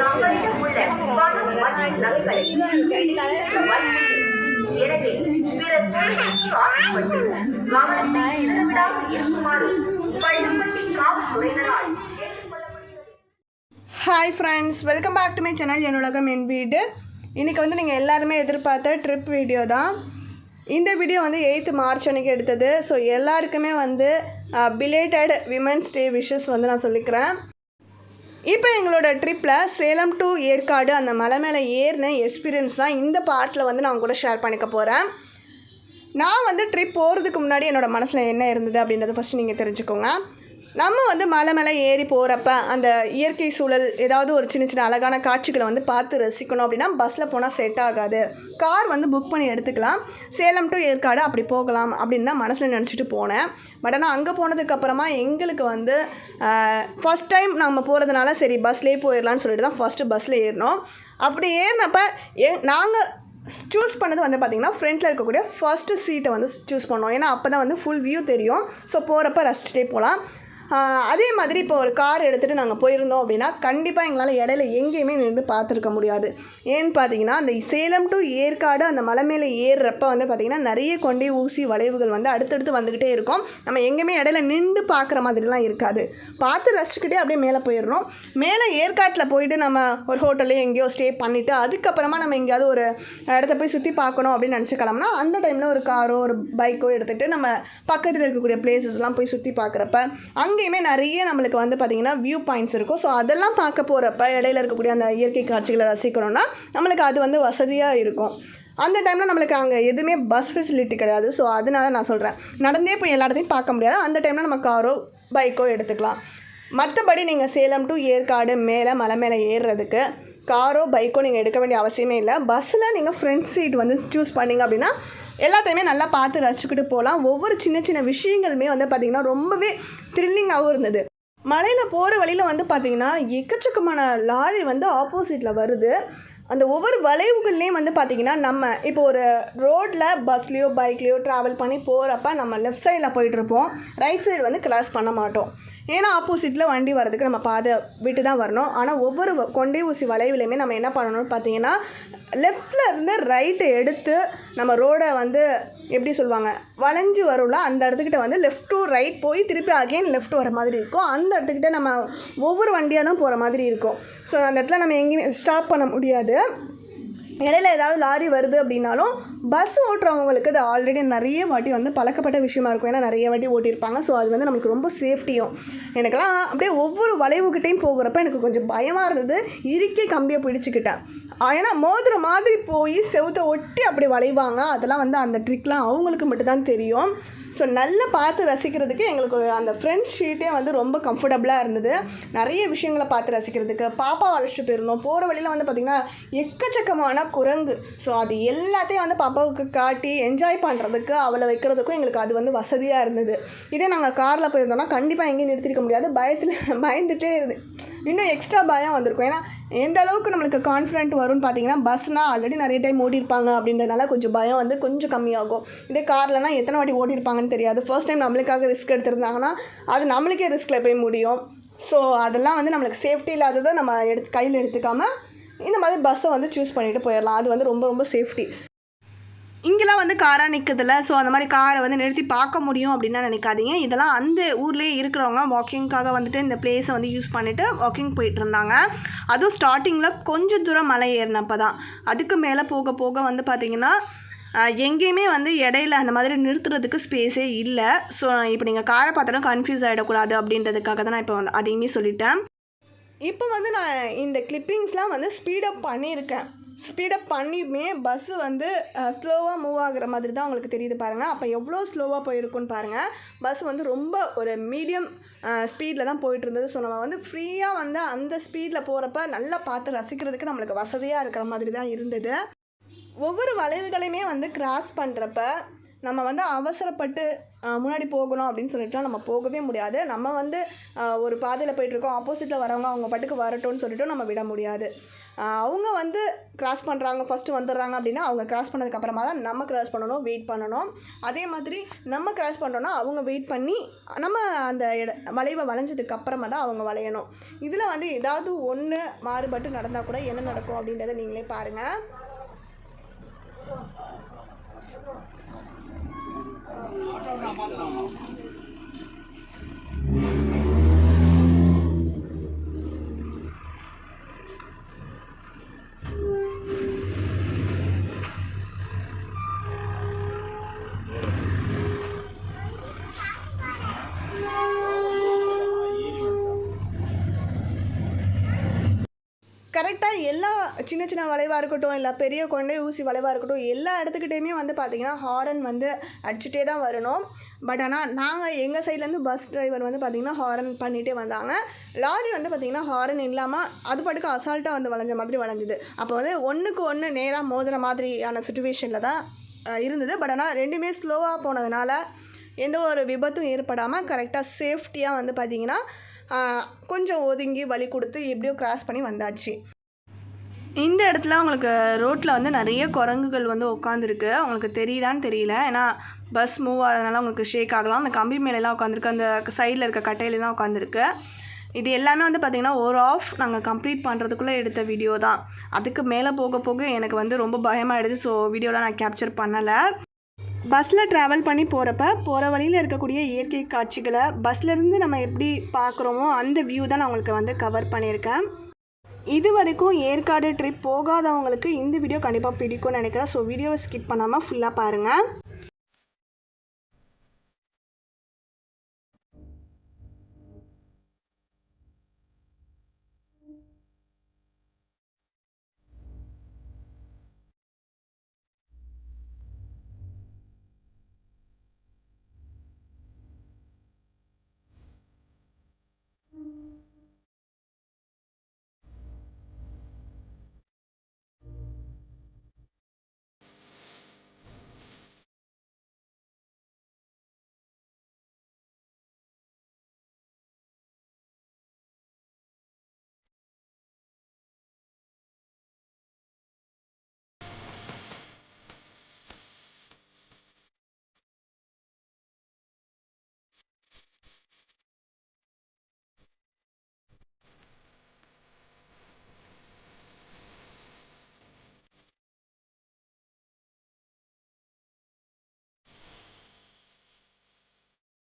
தங்களிடம் உள்ள பணம் மற்றும் நகைகளை எனவே பிறர் ஆசைப்பட்டு கவனத்தை செலவிடாமல் இருக்குமாறு பள்ளிப்பட்டி காவல்துறையினரால் hi friends, welcome back to my channel என் உலகம் என் வீடு. இன்றைக்கி வந்து நீங்கள் எல்லாருமே எதிர்பார்த்த ட்ரிப் வீடியோ தான். இந்த வீடியோ வந்து 8th மார்ச் அன்றைக்கி எடுத்தது. ஸோ எல்லாருக்குமே வந்து பிலேட்டட் விமன்ஸ் டே விஷஸ் வந்து நான் சொல்லிக்கிறேன். இப்போ எங்களோட ட்ரிப்பில் சேலம் டு ஏற்காடு அந்த மலை மேலே ஏறின எக்ஸ்பீரியன்ஸ் தான் இந்த பார்ட்டில் வந்து நான் கூட ஷேர் பண்ணிக்க போகிறேன். நான் வந்து ட்ரிப் போகிறதுக்கு முன்னாடி என்னோடய மனசில் என்ன இருந்தது அப்படின்றத ஃபஸ்ட்டு நீங்கள் தெரிஞ்சுக்கோங்க. நம்ம வந்து மலை மேலே ஏறி போகிறப்ப அந்த இயற்கை சூழல் ஏதாவது ஒரு சின்ன சின்ன அழகான காட்சிகளை வந்து பார்த்து ரசிக்கணும் அப்படின்னா பஸ்ஸில் போனால் செட் ஆகாது. கார் வந்து புக் பண்ணி எடுத்துக்கலாம். சேலம் டு ஏற்காடு அப்படி போகலாம் அப்படின்னு தான் மனசில் நினச்சிட்டு போனேன். பட் ஆனால் அங்கே போனதுக்கப்புறமா எங்களுக்கு வந்து ஃபஸ்ட் டைம் நம்ம போகிறதுனால சரி பஸ்லேயே போயிடலான்னு சொல்லிட்டு தான் ஃபஸ்ட்டு பஸ்ஸில் ஏறினோம். அப்படி ஏறினப்போ நாங்கள் சூஸ் பண்ணது வந்து பார்த்திங்கன்னா ஃப்ரண்ட்டில் இருக்கக்கூடிய ஃபஸ்ட்டு சீட்டை வந்து சூஸ் பண்ணோம். ஏன்னா அப்போ தான் வந்து ஃபுல் வியூ தெரியும். ஸோ போகிறப்ப ரசிச்சுட்டே போகலாம். அதே மாதிரி இப்போ ஒரு கார் எடுத்துகிட்டு நாங்கள் போயிருந்தோம் அப்படின்னா கண்டிப்பாக எங்களால் இடையில எங்கேயுமே நின்று பார்த்துருக்க முடியாது. ஏன்னு பார்த்தீங்கன்னா அந்த சேலம் டு ஏற்காடு அந்த மலை மேலே ஏறுறப்ப வந்து பார்த்திங்கன்னா நிறைய கொண்டை ஊசி வளைவுகள் வந்து அடுத்தடுத்து வந்துக்கிட்டே இருக்கும். நம்ம எங்கேயுமே இடையில நின்று பார்க்குற மாதிரிலாம் இருக்காது. பார்த்து ரசிச்சுக்கிட்டே அப்படியே மேலே போயிடணும். மேலே ஏற்காட்டில் போயிட்டு நம்ம ஒரு ஹோட்டல்லையே எங்கேயோ ஸ்டே பண்ணிவிட்டு அதுக்கப்புறமா நம்ம எங்கேயாவது ஒரு இடத்த போய் சுற்றி பார்க்கணும் அப்படின்னு நினச்சிக்கலாம்னா அந்த டைமில் ஒரு காரோ ஒரு பைக்கோ எடுத்துகிட்டு நம்ம பக்கத்தில் இருக்கக்கூடிய பிளேசஸ்லாம் போய் சுற்றி பார்க்குறப்ப அங்கேயுமே நிறைய நம்மளுக்கு வந்து பார்த்திங்கன்னா வியூ பாயிண்ட்ஸ் இருக்கும். ஸோ அதெல்லாம் பார்க்க போகிறப்ப இடையில இருக்கக்கூடிய அந்த இயற்கை காட்சிகளை ரசிக்கணும்னா நம்மளுக்கு அது வந்து வசதியாக இருக்கும். அந்த டைமில் நம்மளுக்கு அங்கே எதுவுமே பஸ் ஃபெசிலிட்டி கிடையாது. ஸோ அதனால நான் சொல்கிறேன், நடந்தே போய் எல்லா இடத்தையும் பார்க்க முடியாது. அந்த டைமில் நம்ம காரோ பைக்கோ எடுத்துக்கலாம். மற்றபடி நீங்கள் சேலம் டு ஏற்காடு மேலே மலை மேலே ஏறுறதுக்கு காரோ பைக்கோ நீங்கள் எடுக்க வேண்டிய அவசியமே இல்லை. பஸ்ஸில் நீங்கள் ஃப்ரண்ட் சீட் வந்து சூஸ் பண்ணிங்க அப்படின்னா எல்லாத்தையுமே நல்லா பார்த்து ரசிச்சுக்கிட்டு போகலாம். ஒவ்வொரு சின்ன சின்ன விஷயங்களுமே வந்து பார்த்திங்கன்னா ரொம்பவே த்ரில்லிங்காகவும் இருந்தது. மலையில் போகிற வழியில் வந்து பார்த்திங்கன்னா எக்கச்சக்கமான லாரி வந்து ஆப்போசிட்டில் வருது. அந்த ஒவ்வொரு வளைவுகள்லேயும் வந்து பார்த்திங்கன்னா நம்ம இப்போ ஒரு ரோட்டில் பஸ்லேயோ பைக்லேயோ ட்ராவல் பண்ணி போகிறப்ப நம்ம லெஃப்ட் சைடில் போயிட்டுருப்போம். ரைட் சைடு வந்து கிராஸ் பண்ண மாட்டோம். ஏன்னா ஆப்போசிட்டில் வண்டி வர்றதுக்கு நம்ம பாதை விட்டு தான் வரணும். ஆனால் ஒவ்வொரு கொண்டை ஊசி வளைவுலையுமே நம்ம என்ன பண்ணணும்னு பார்த்தீங்கன்னா லெஃப்டில் இருந்து ரைட்டை எடுத்து நம்ம ரோடை வந்து எப்படி சொல்லுவாங்க வளைஞ்சு வரும்ல அந்த இடத்துக்கிட்ட வந்து லெஃப்ட் டு ரைட் போய் திருப்பி அகைன் லெஃப்ட் வர மாதிரி இருக்கும். அந்த இடத்துக்கிட்ட நம்ம ஒவ்வொரு வண்டியாக தான் போகிற மாதிரி இருக்கும். ஸோ அந்த இடத்துல நம்ம எங்கேயுமே ஸ்டாப் பண்ண முடியாது. இடையில ஏதாவது லாரி வருது அப்படின்னாலும் பஸ் ஓட்டுறவங்களுக்கு அது ஆல்ரெடி நிறைய வாட்டி வந்து பழக்கப்பட்ட விஷயமா இருக்கும். ஏன்னா நிறைய வாட்டி ஓட்டியிருப்பாங்க. ஸோ அது வந்து நமக்கு ரொம்ப சேஃப்டியும். எனக்கெல்லாம் அப்படியே ஒவ்வொரு வளைவுக்கிட்டையும் போகிறப்ப எனக்கு கொஞ்சம் பயமாக இருந்தது. இறுக்கி கம்பியை பிடிச்சிக்கிட்டேன். ஏன்னா மோதிர மாதிரி போய் செவுத்தை ஒட்டி அப்படி வளைவாங்க. அதெல்லாம் வந்து அந்த ட்ரிக்லாம் அவங்களுக்கு மட்டும்தான் தெரியும். ஸோ நல்லா பார்த்து ரசிக்கிறதுக்கு எங்களுக்கு அந்த ஃப்ரண்ட் ஷீட்டே வந்து ரொம்ப கம்ஃபர்டபுளாக இருந்தது. நிறைய விஷயங்களை பார்த்து ரசிக்கிறதுக்கு பாப்பா அழைச்சிட்டு போயிருந்தோம். போகிற வழியில் வந்து பார்த்திங்கன்னா எக்கச்சக்கமான குரங்கு. ஸோ அது எல்லாத்தையும் வந்து பாப்பாவுக்கு காட்டி என்ஜாய் பண்ணுறதுக்கு அவளை வைக்கிறதுக்கும் எங்களுக்கு அது வந்து வசதியாக இருந்தது. இதே நாங்கள் காரில் போயிருந்தோம்னா கண்டிப்பாக எங்கேயும் நிறுத்திருக்க முடியாது. பயந்துகிட்டே இன்னும் எக்ஸ்ட்ரா பயம் வந்திருக்கும். ஏன்னா எந்த அளவுக்கு நம்மளுக்கு கான்ஃபிடென்ட் வரும்னு பார்த்தீங்கன்னா பஸ்னால் ஆல்ரெடி நிறைய டைம் ஓட்டியிருப்பாங்க அப்படின்றதுனால கொஞ்சம் பயம் வந்து கொஞ்சம் கம்மியாகும். இதே கார்லலாம் எத்தனை வாட்டி ஓட்டியிருப்பாங்கன்னு தெரியாது. ஃபர்ஸ்ட் டைம் நம்மளுக்காக ரிஸ்க் எடுத்திருந்தாங்கன்னா அது நம்மளுக்கே ரிஸ்கில் போய் முடியும். ஸோ அதெல்லாம் வந்து நம்மளுக்கு சேஃப்டி இல்லாததை நம்ம கையில் எடுத்துக்காமல் இந்த மாதிரி பஸ்ஸை வந்து சூஸ் பண்ணிவிட்டு போயிடலாம். அது வந்து ரொம்ப ரொம்ப சேஃப்டி. இங்கெல்லாம் வந்து காராக நிற்குதில்ல. ஸோ அந்த மாதிரி காரை வந்து நிறுத்தி பார்க்க முடியும் அப்படின்னா நினைக்காதீங்க. இதெல்லாம் அந்த ஊர்லேயே இருக்கிறவங்க வாக்கிங்காக வந்துட்டு இந்த பிளேஸை வந்து யூஸ் பண்ணிவிட்டு வாக்கிங் போயிட்டு இருந்தாங்க. அதுவும் ஸ்டார்டிங்கில் கொஞ்சம் தூரம் மலை ஏறினப்போ தான். அதுக்கு மேலே போக போக வந்து பார்த்திங்கன்னா எங்கேயுமே வந்து இடையில அந்த மாதிரி நிறுத்துறதுக்கு ஸ்பேஸே இல்லை. ஸோ இப்போ நீங்கள் காரை பார்த்தாலும் கன்ஃபியூஸ் ஆகிடக்கூடாது அப்படின்றதுக்காக தான் நான் இப்போ வந்து அதையுமே சொல்லிட்டேன். இப்போ வந்து நான் இந்த கிளிப்பிங்ஸ்லாம் வந்து ஸ்பீடப் பண்ணியிருக்கேன். ஸ்பீடப் பண்ணியுமே பஸ்ஸு வந்து ஸ்லோவாக மூவ் ஆகுற மாதிரி தான் உங்களுக்கு தெரியுது பாருங்கள். அப்போ எவ்வளோ ஸ்லோவாக போயிருக்குன்னு பாருங்கள். பஸ் வந்து ரொம்ப ஒரு மீடியம் ஸ்பீடில் தான் போயிட்டு இருந்தது. ஸோ நம்ம வந்து ஃப்ரீயாக வந்து அந்த ஸ்பீடில் போகிறப்ப நல்லா பார்த்து ரசிக்கிறதுக்கு நம்மளுக்கு வசதியாக இருக்கிற மாதிரி தான் இருந்தது. ஒவ்வொரு வளைவுகளையுமே வந்து கிராஸ் பண்ணுறப்ப நம்ம வந்து அவசரப்பட்டு முன்னாடி போகணும் அப்படின்னு சொல்லிட்டுலாம் நம்ம போகவே முடியாது. நம்ம வந்து ஒரு பாதையில் போயிட்டுருக்கோம், ஆப்போசிட்டில் வரவங்க அவங்க பாட்டுக்கு வரட்டும்னு சொல்லிட்டு நம்ம விட முடியாது. அவங்க வந்து கிராஸ் பண்ணுறாங்க, ஃபஸ்ட்டு வந்துடுறாங்க அப்படின்னா அவங்க கிராஸ் பண்ணதுக்கப்புறமா தான் நம்ம கிராஸ் பண்ணணும், வெயிட் பண்ணணும். அதே மாதிரி நம்ம கிராஸ் பண்ணுறோன்னா அவங்க வெயிட் பண்ணி நம்ம அந்த வளைவை வளைஞ்சதுக்கு அப்புறமா தான் அவங்க வளையணும். இதில் வந்து ஏதாவது ஒன்று மாறுபட்டு நடந்தால் கூட என்ன நடக்கும் அப்படின்றத நீங்களே பாருங்கள். கரெக்டாக எல்லா சின்ன சின்ன வளைவாக இருக்கட்டும், இல்லை பெரிய கொண்டை ஊசி வளைவாக இருக்கட்டும், எல்லா இடத்துக்கிட்டையுமே வந்து பார்த்திங்கன்னா ஹாரன் வந்து அடிச்சுட்டே தான் வரணும். பட் ஆனால் நாங்கள் எங்கள் சைட்லேருந்து பஸ் டிரைவர் வந்து பார்த்திங்கன்னா ஹாரன் பண்ணிகிட்டே வந்தாங்க. லாரி வந்து பார்த்திங்கன்னா ஹாரன் இல்லாமல் அது பாட்டுக்கு அசால்ட்டாக வந்து வளைஞ்ச மாதிரி வளைஞ்சுது. அப்போ வந்து ஒன்றுக்கு ஒன்று நேராக மோதுற மாதிரியான சுச்சுவேஷனில் தான் இருந்தது. பட் ஆனால் ரெண்டுமே ஸ்லோவாக போனதுனால எந்த ஒரு விபத்தும் ஏற்படாமல் கரெக்டாக சேஃப்டியாக வந்து பார்த்திங்கன்னா கொஞ்சம் ஒதுங்கி வழி கொடுத்து எப்படியோ கிராஸ் பண்ணி வந்தாச்சு. இந்த இடத்துல உங்களுக்கு ரோட்டில் வந்து நிறைய குரங்குகள் வந்து உட்காந்துருக்கு. உங்களுக்கு தெரியுதான்னு தெரியல, ஏன்னா பஸ் மூவ் ஆகிறதுனால உங்களுக்கு ஷேக் ஆகலாம். அந்த கம்பி மேலெலாம் உட்காந்துருக்கு, அந்த சைடில் இருக்க கட்டையிலாம் உட்காந்துருக்கு. இது எல்லாமே வந்து பார்த்திங்கன்னா ஒரு ஆஃப் நாங்கள் கம்ப்ளீட் பண்ணுறதுக்குள்ளே எடுத்த வீடியோ தான். அதுக்கு மேலே போக போக எனக்கு வந்து ரொம்ப பயமாகிடுது. ஸோ வீடியோலாம் நான் கேப்சர் பண்ணலை. பஸ்ஸில் ட்ராவல் பண்ணி போகிற வழியில் இருக்கக்கூடிய இயற்கை காட்சிகளை பஸ்லேருந்து நம்ம எப்படி பார்க்குறோமோ அந்த வியூ தான் நான் உங்களுக்கு வந்து கவர் பண்ணியிருக்கேன். இது வரைக்கும் ஏற்காடு ட்ரிப் போகாதவங்களுக்கு இந்த வீடியோ கண்டிப்பாக பிடிக்கும்னு நினைக்கிறேன். ஸோ வீடியோவை ஸ்கிப் பண்ணாமல் ஃபுல்லாக பாருங்கள்.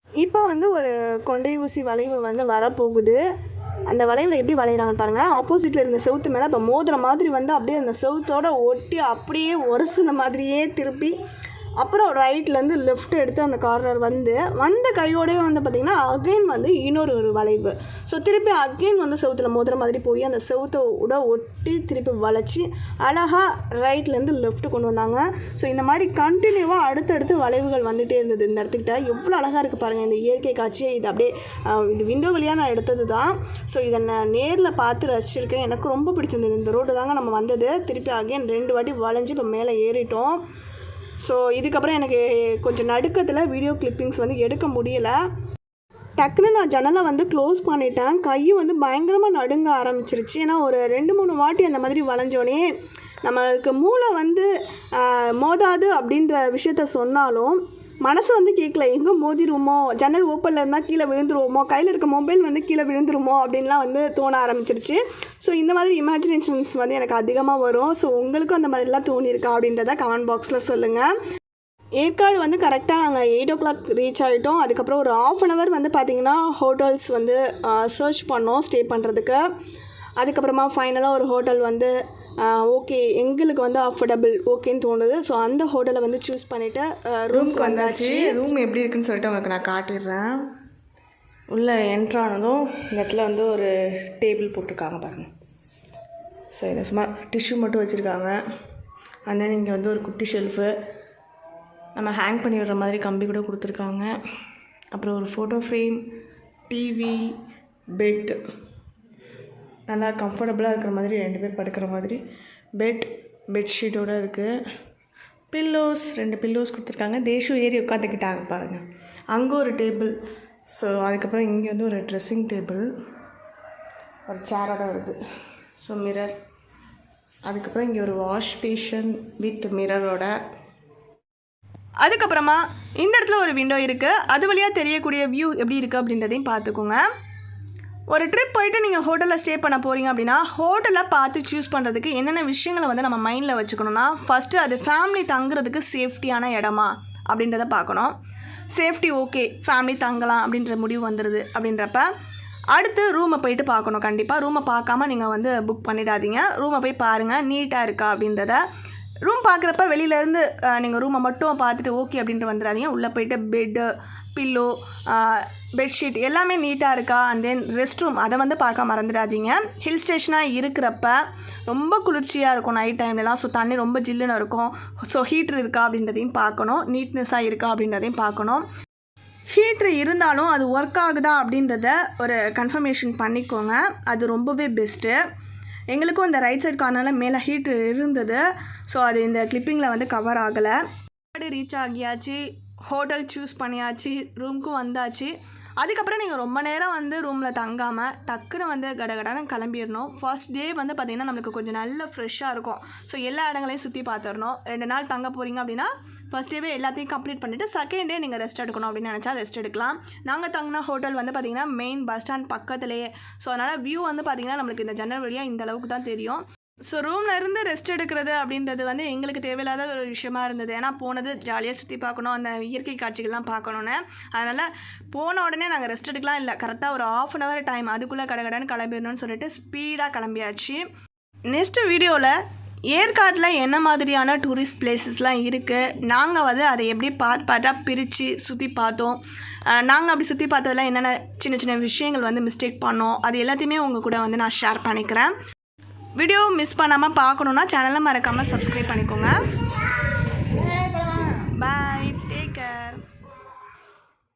இப்போ வந்து ஒரு கொண்டை ஊசி வளைவு வந்து வரப்போகுது. அந்த வளைவில் எப்படி வளையிறாங்கன்னு பாருங்கள். ஆப்போசிட்டில் இருந்த செவுத்து மேலே இப்போ மோதிர மாதிரி வந்து அப்படியே அந்த செவுத்தோடு ஒட்டி அப்படியே உரசுன மாதிரியே திருப்பி அப்புறம் ரைட்லேருந்து லெஃப்ட் எடுத்து அந்த கார்னர் வந்த கையோடவே வந்து பார்த்திங்கன்னா அகெயின் வந்து இன்னொரு வளைவு. ஸோ திருப்பி அகெயின் வந்து செவுத்தில் மோதிர மாதிரி போய் அந்த செவுத்தோட ஒட்டி திருப்பி வளைச்சி அழகாக ரைட்லேருந்து லெஃப்ட்டு கொண்டு வந்தாங்க. ஸோ இந்த மாதிரி கண்டினியூவாக அடுத்தடுத்து வளைவுகள் வந்துகிட்டே இருந்தது. இந்த இடத்துக்கிட்ட எவ்வளோ அழகாக இருக்குது பாருங்கள் இந்த இயற்கை காட்சியை. இது அப்படியே இது விண்டோ வழியாக நான் எடுத்தது தான். ஸோ இதை நான் நேரில் பார்த்து ரசிச்சிருக்கேன். எனக்கு ரொம்ப பிடிச்சிருந்தது. இந்த ரோடு தாங்க நம்ம வந்தது. திருப்பி அகெயின் 2 வாட்டி வளைஞ்சு இப்போ மேலே ஏறிட்டோம். ஸோ இதுக்கப்புறம் எனக்கு கொஞ்சம் நடுக்கத்தில் வீடியோ கிளிப்பிங்ஸ் வந்து எடுக்க முடியலை. டக்குன்னு நான் ஜன்னலை வந்து க்ளோஸ் பண்ணிட்டேன். கையும் வந்து பயங்கரமாக நடுங்க ஆரம்பிச்சிருச்சு. ஏன்னா ஒரு 2-3 வாட்டி அந்த மாதிரி வளைஞ்சோடனே நம்மளுக்கு மூளை வந்து மோதாது அப்படின்ற விஷயத்த சொன்னாலும் மனசு வந்து கேட்கல. எங்கே மோதிருவோமோ, ஜன்னல் ஓப்பனில் இருந்தால் கீழே விழுந்துருவோமோ, கையில் இருக்க மொபைல் வந்து கீழே விழுந்துருமோ அப்படின்லாம் வந்து தோண ஆரம்பிச்சிருச்சு. ஸோ இந்த மாதிரி இமேஜினேஷன்ஸ் வந்து எனக்கு அதிகமாக வரும். ஸோ உங்களுக்கும் அந்த மாதிரிலாம் தோணியிருக்கா அப்படின்றத கமெண்ட் பாக்ஸில் சொல்லுங்கள். ஏற்காடு வந்து கரெக்டாக நாங்கள் 8 o'clock ரீச் ஆகிட்டோம். அதுக்கப்புறம் ஒரு 1/2 hour வந்து பார்த்திங்கன்னா ஹோட்டல்ஸ் வந்து சர்ச் பண்ணோம் ஸ்டே பண்ணுறதுக்கு. அதுக்கப்புறமா ஃபைனலாக ஒரு ஹோட்டல் வந்து ஓகே எங்களுக்கு வந்து அஃபோர்டபுள் ஓகேன்னு தோணுது. ஸோ அந்த ஹோட்டலை வந்து சூஸ் பண்ணிவிட்டு ரூமுக்கு வந்தாச்சு. ரூம் எப்படி இருக்குன்னு சொல்லிட்டு உங்களுக்கு நான் காட்டிடுறேன். உள்ளே என்ட்ரானதும் இந்த இடத்துல வந்து ஒரு டேபிள் போட்டிருக்காங்க பாருங்கள். ஸோ இதை சும்மா டிஷ்யூ மட்டும் வச்சுருக்காங்க. அண்ட் தென் இங்கே வந்து ஒரு குட்டி ஷெல்ஃபு நம்ம ஹேங் பண்ணி விடுற மாதிரி கம்பி கூட கொடுத்துருக்காங்க. அப்புறம் ஒரு ஃபோட்டோ ஃப்ரேம், டிவி, பெட், நல்லா கம்ஃபர்டபுளாக இருக்கிற மாதிரி 2 பேர் படுக்கிற மாதிரி பெட்ஷீட்டோடு இருக்குது. பில்லோஸ் 2 பில்லோஸ் கொடுத்துருக்காங்க. தேஷு ஏறி உட்காந்துக்கிட்டாங்க பாருங்கள். அங்கே ஒரு டேபிள். ஸோ அதுக்கப்புறம் இங்கே வந்து ஒரு ட்ரெஸ்ஸிங் டேபிள், ஒரு சேரோட வருது. ஸோ மிரர், அதுக்கப்புறம் இங்கே ஒரு வாஷ் பேஷன் வித் மிரரோட. அதுக்கப்புறமா இந்த இடத்துல ஒரு விண்டோ இருக்குது. அது வழியாக தெரியக்கூடிய வியூ எப்படி இருக்குது அப்படின்றதையும் பார்த்துக்கோங்க. ஒரு ட்ரிப் போயிட்டு நீங்கள் ஹோட்டலில் ஸ்டே பண்ண போகிறீங்க அப்படின்னா ஹோட்டலில் பார்த்து சூஸ் பண்ணுறதுக்கு என்னென்ன விஷயங்களை வந்து நம்ம மைண்டில் வச்சுக்கணும்னா, ஃபஸ்ட்டு அது ஃபேமிலி தங்குறதுக்கு சேஃப்டியான இடமா அப்படின்றத பார்க்கணும். சேஃப்டி ஓகே, ஃபேமிலி தங்கலாம் அப்படின்ற முடிவு வந்துடுது அப்படின்றப்ப அடுத்து ரூமை போயிட்டு பார்க்கணும். கண்டிப்பாக ரூமை பார்க்காம நீங்கள் வந்து புக் பண்ணிடாதீங்க. ரூமை போய் பாருங்கள் நீட்டாக இருக்கா அப்படின்றத. ரூம் பார்க்குறப்ப வெளியிலேருந்து நீங்கள் ரூமை மட்டும் பார்த்துட்டு ஓகே அப்படின்ட்டு வந்துடாதீங்க. உள்ளே போயிட்டு பெட்டு, பில்லோ, பெட்ஷீட் எல்லாமே நீட்டாக இருக்கா, அண்ட் தென் ரெஸ்ட் ரூம் அதை வந்து பார்க்க மறந்துடாதீங்க. ஹில் ஸ்டேஷனாக இருக்கிறப்ப ரொம்ப குளிர்ச்சியாக இருக்கும் நைட் டைம்லலாம். ஸோ தண்ணி ரொம்ப ஜில்லுன்னு இருக்கும். ஸோ ஹீட்ரு இருக்கா அப்படின்றதையும் பார்க்கணும், நீட்னஸாக இருக்கா அப்படின்றதையும் பார்க்கணும். ஹீட்ரு இருந்தாலும் அது ஒர்க் ஆகுதா அப்படின்றத ஒரு கன்ஃபர்மேஷன் பண்ணிக்கோங்க. அது ரொம்பவே பெஸ்ட்டு. எங்களுக்கும் இந்த ரைட் சைட் கார்னரில் மேலே ஹீட்ரு இருந்தது. ஸோ அது இந்த கிளிப்பிங்கில் வந்து கவர் ஆகலை. ரீச் ஆகியாச்சு, ஹோட்டல் சூஸ் பண்ணியாச்சு, ரூமுக்கும் வந்தாச்சு. அதுக்கப்புறம் நீங்கள் ரொம்ப நேரம் வந்து ரூமில் தங்காமல் டக்குன்னு வந்து கடகடன்னு கிளம்பிடணும். ஃபர்ஸ்ட் டே வந்து பார்த்திங்கன்னா நம்மளுக்கு கொஞ்சம் நல்ல ஃப்ரெஷ்ஷாக இருக்கும். ஸோ எல்லா இடங்களையும் சுற்றி பார்த்துடணும். 2 நாள் தங்க போகிறீங்க அப்படின்னா ஃபர்ஸ்ட் டேவே எல்லாத்தையும் கம்ப்ளீட் பண்ணிவிட்டு செகண்ட் டே நீங்கள் ரெஸ்ட் எடுக்கணும் அப்படின்னு நினச்சா ரெஸ்ட் எடுக்கலாம். நாங்கள் தங்கின ஹோட்டல் வந்து பார்த்திங்கன்னா மெயின் பஸ் ஸ்டாண்ட் பக்கத்துலேயே. ஸோ அதனால் வியூ வந்து பார்த்திங்கன்னா நம்மளுக்கு இந்த ஜன்னல் வழியாக இந்த அளவுக்கு தான் தெரியும். ஸோ ரூமில் இருந்து ரெஸ்ட் எடுக்கிறது அப்படின்றது வந்து எங்களுக்கு தேவையில்லாத ஒரு விஷயமா இருந்தது. ஏன்னா போனது ஜாலியாக சுற்றி பார்க்கணும், அந்த இயற்கை காட்சிகள்லாம் பார்க்கணுன்னு. அதனால் போன உடனே நாங்கள் ரெஸ்ட் எடுக்கலாம் இல்லை, கரெக்டாக ஒரு 1/2 hour டைம் அதுக்குள்ளே கடகடன்னு கிளம்பிடணும்னு சொல்லிட்டு ஸ்பீடாக கிளம்பியாச்சு. நெக்ஸ்ட்டு வீடியோவில் ஏற்காட்டில் என்ன மாதிரியான டூரிஸ்ட் பிளேசஸ்லாம் இருக்குது, நாங்கள் வந்து அதை எப்படி பார்ட்டாக பிரித்து சுற்றி பார்த்தோம், நாங்கள் அப்படி சுற்றி பார்த்ததில் என்னென்ன சின்ன சின்ன விஷயங்கள் வந்து மிஸ்டேக் பண்ணோம், அது எல்லாத்தையுமே உங்கள் கூட வந்து நான் ஷேர் பண்ணிக்கிறேன். வீடியோ மிஸ் பண்ணாமல் பார்க்கணுன்னா சேனலை மறக்காமல் சப்ஸ்கிரைப் பண்ணிக்கோங்க. பாய்.